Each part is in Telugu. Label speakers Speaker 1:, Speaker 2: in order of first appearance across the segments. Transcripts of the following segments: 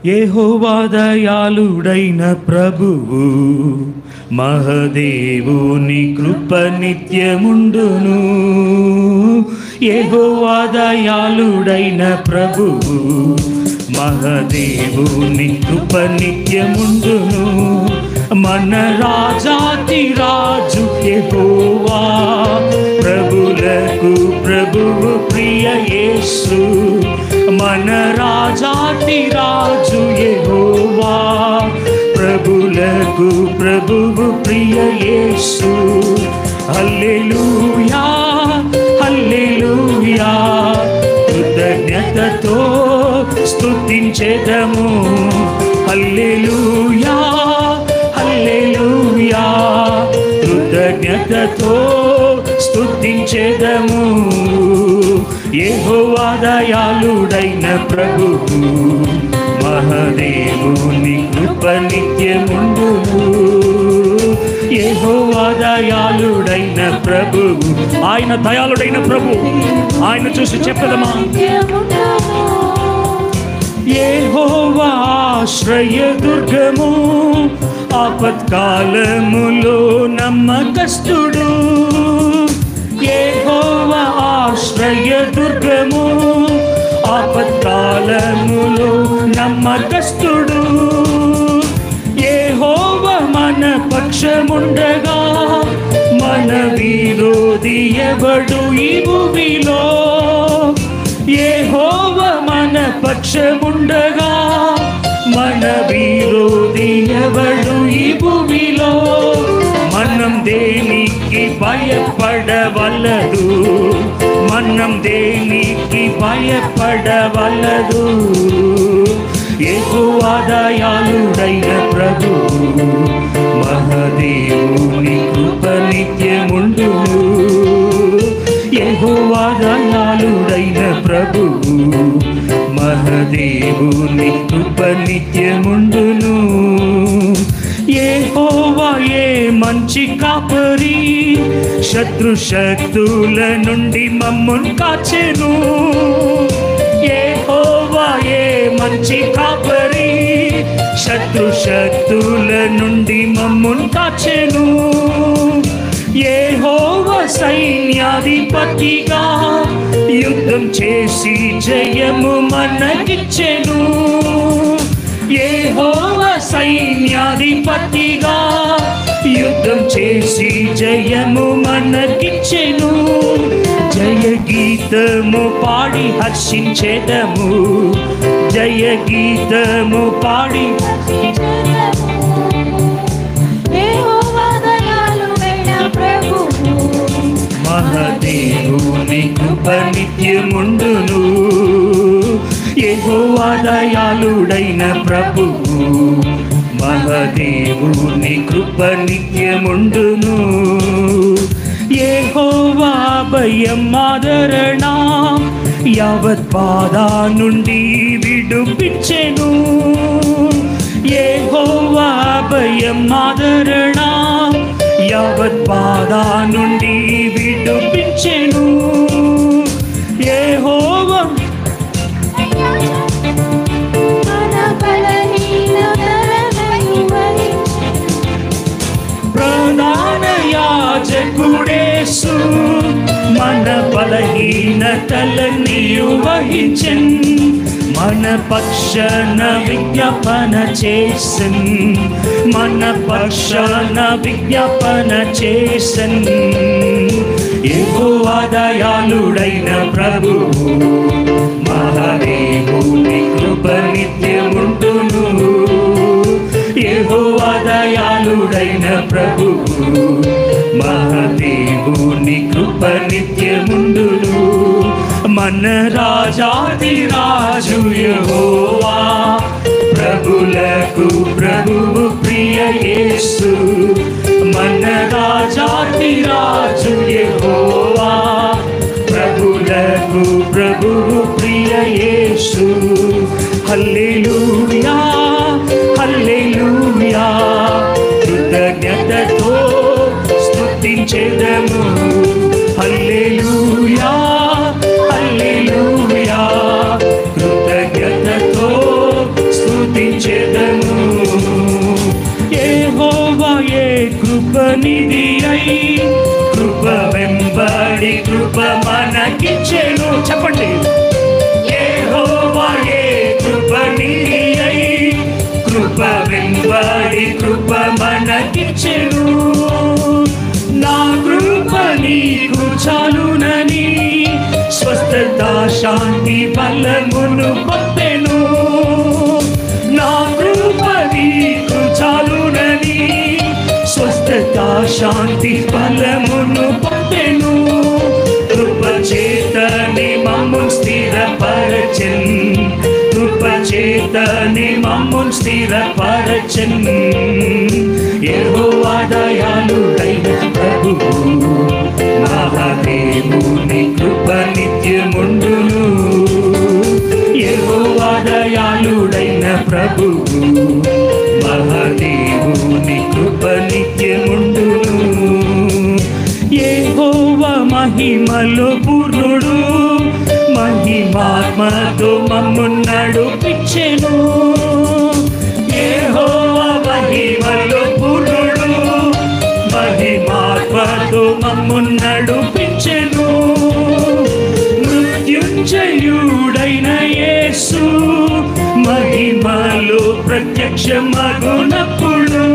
Speaker 1: యెహోవా దయాళుడైన ప్రభువు మహదేవుని కృప నిత్యముండును. యెహోవా దయాళుడైన ప్రభువు మహదేవుని కృప నిత్యముండును. మన రాజాతి రాజు యెహోవా, ప్రభులకు ప్రభువు ప్రియ యేసు. మన రాజాతి రాజు యెహోవా, ప్రభులకు ప్రభువు ప్రియ యేసు. హల్లెలూయా హల్లెలూయా, కృతజ్ఞతతో స్తుతించెదము. హల్లెలూయా హల్లెలూయా, కృతజ్ఞతతో స్తుతించెదము. యెహోవా దయాళుడైన ప్రభువు మహదేవుని కృప నిత్యముండును. యెహోవా దయాళుడైన ప్రభువు, ఆయన దయాళుడైన ప్రభువు. ఆయన చూసి చెప్పదమా? యెహోవా ఆశ్రయ దుర్గము, ఆపత్కాలములో నమ్మకస్తుడు. యెహోవా ఆశ్రయ దుర్గము, ఆపత్కాలములో నమ్మకస్తుడు. యెహోవా మన పక్షముండగా, మన విరోధి ఎవడు ఈ భూమిలో? యెహోవా మన పక్షముండగా, మన విరోధి ఎవడు ఈ భూమిలో? మనం దేనికి భయపడవలదు, మనం దేనికి భయపడవలదు. యెహోవా దయాళుడైన ప్రభువు మహదేవుని కృప నిత్యముండును. యెహోవా దయాళుడైన ప్రభువు మహదేవుని కృప నిత్యముండును. యెహోవాయే మంచి కాపరి, శత్రు శక్తుల నుండి మమ్మును కాచెను. యెహోవాయే మంచి కాపరి, శత్రు శక్తుల నుండి మమ్మును కాచెను. యెహోవా సైన్యాధిపతిగా యుద్ధం చేసి జయము మనకిచ్చెను. యెహోవా సైన్యాధిపతిగా యుద్ధం చేసి జయము మనకిచ్చెను. జయ గీతము పాడి హర్షించెదము, జయ గీతము పాడి మహదేవుని కృప నిత్యముండును. యెహోవా దయాళుడైన ప్రభువు మహదేవుని కృప నిత్యముండును. యెహోవా భయం ఆదరణ, యావత్ బాధ నుండి విడుపించెను. యెహోవా భయం ఆదరణ, యావత్ బాధ నుండి విడుపించెను. యెహోవా ప్రధాన యాజకుడేసు, మన బలహీనతలన్నీ వహించెన్. మన పక్షాన విజ్ఞాపన చేసన్, మన పక్షాన విజ్ఞాపన చేసన్. యెహోవా దయాళుడైన ప్రభువు మహదేవుని కృప నిత్యముండును. యెహోవా దయాళుడైన ప్రభువు మహదేవుని కృప నిత్యముండును. మన రాజాది రాజు యెహోవా, ప్రభులకు ప్రభువు ప్రియ యేసు. మన రాజాది రాజు యెహోవా, ప్రభులకు ప్రభువు ప్రియ యేసు. హల్లెలూయా హల్లెలూయా, కృతజ్ఞతతో స్తుతించెదము. హల్లెలూయా హల్లెలూయా, కృతజ్ఞతతో స్తుతి కృపనిధి అయి కృప వెంబడి కృప మనకిచ్చెను. చెప్పండి. యెహోవాయే కృపనిధి అయి కృప వెంబడి కృప మనకిచ్చెను. నా కృప నీకు చాలునని స్వస్థత శాంతి బలమును పంపెను. నా కృప నీకు చాలునని స్వస్థత శాంతి బలమును పంపెను. కృప చేతని మమ్మును స్థిరపరచెన్, కృప చేతని మమ్మును స్థిరపరచెన్. యెహోవా దయాళుడైన ప్రభువు మహాదేవుని కృప నిత్యముండును. యెహోవా దయాళుడైన ప్రభువు మహాదేవుని కృప నిత్యముండును. యెహోవా మహిమలో పూర్ణుడు, మహిమాత్మతో మమ్మును నడిపించెను. యెహోవా మహిమలో పూర్ణుడు, మహిమాత్మతో మమ్మును నడిపించెను. మృత్యుంజయుడైన యేసు మహిమలో ప్రత్యక్షమగునప్పుడు,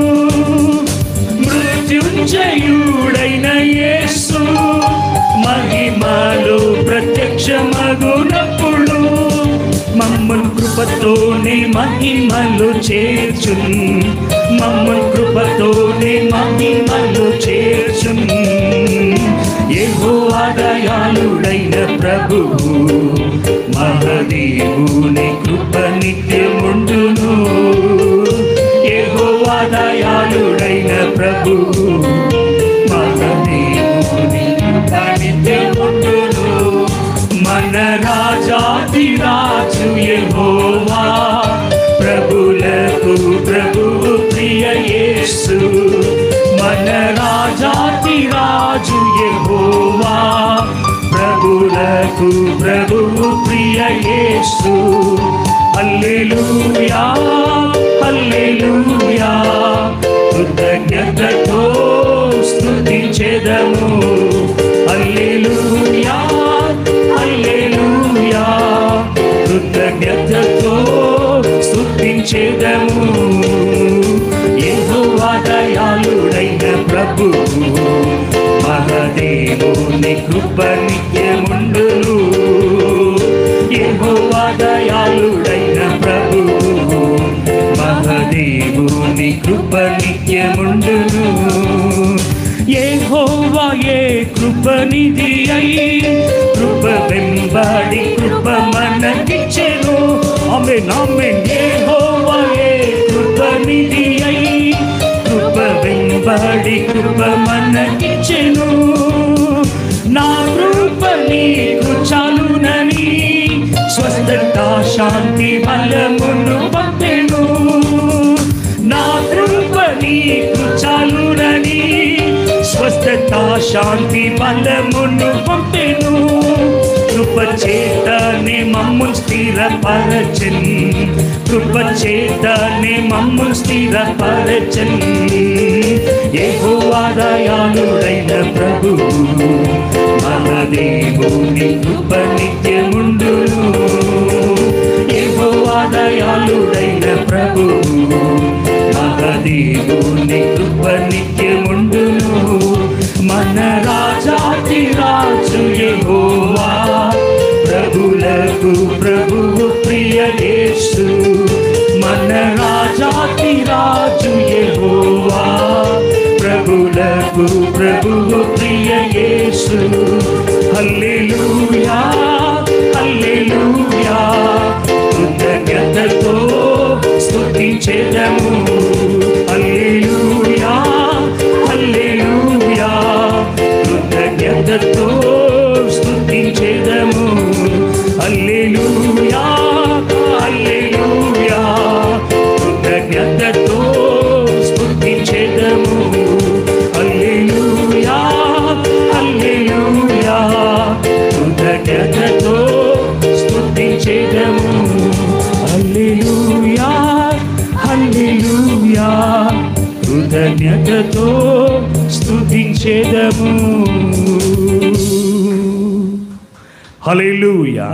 Speaker 1: మృత్యుంజయుడైన యేసు మహిమలో ప్రత్యక్షమగునప్పుడు మమ్మల్ని కృపతోనే మహిమలో చేర్చున్, మమ్మల్ని కృపతోనే మహిమలో చేర్చున్. యెహోవా దయాళుడైన ప్రభువు మహాదేవుని కృప నిత్యముండును. యెహోవా దయాళుడైన ప్రభువు మహాదేవుని కృప నిత్యముండును. మన రాజాధిరాజు యెహోవా, ప్రభులకు ప్రభువు ప్రియ యేసు. మన రాజాధిరాజు యెహోవా, ప్రభులకు ప్రభువు ప్రియ యేసు. హల్లెలూయా హల్లెలూయా, కృతజ్ఞతతో స్తుతించెదము. హల్లెలూయా హల్లెలూయా, కృతజ్ఞతతో స్తుతించెదము. యెహోవా దయాళుడైన ప్రభువు మహాదేవుని కృప నిత్యముండును. యెహోవా దయాళుడైన ప్రభువు మహాదేవుని కృప నిత్యముండును. యెహోవాయే కృపనిధి అయి కృప వెంబడి కృప మనకిచ్చెను. ఆమేన్ ఆమేన్. యెహోవాయే కృపనిధి అయి కృప వెంబడి కృప మనకిచ్చెను. నా కృప నీకు చాలునని స్వస్థత శాంతి బలమును పంపెను. నా కృప నీకు చాలునని స్వస్థత శాంతి బలమును పంపెను. కృప చేతనే మమ్మును స్థిరపరచెన్, కృప చేతనే మమ్మును స్థిరపరచెన్. యెహోవా దయాళుడైన ప్రభువు మహాదేవుని కృప నిత్యముండును. యెహోవా దయాళుడైన ప్రభువు మహాదేవుని కృప నిత్యముండును. మన రాజాధిరాజు యెహోవా, ప్రభులకు ప్రభువు ప్రియ యేసు. మన రాజాధిరాజు యెహోవా, ప్రభులకు ప్రభువు ప్రియ యేసు. హల్లెలూయా హల్లెలూయా, కృతజ్ఞతతో స్తుతించెదము. హల్లెలూయా హల్లెలూయా, కృతజ్ఞతతో స్తుతించెదము. హల్లెలూయా హల్లెలూయా, కృతజ్ఞతతో స్తుతించెదము. హల్లెలూయా హల్లెలూయా, కృతజ్ఞతతో స్తుతించెదము. హల్లెలూయా హల్లెలూయా. స్తుతులతో స్తుతించెదము. హల్లెలూయా.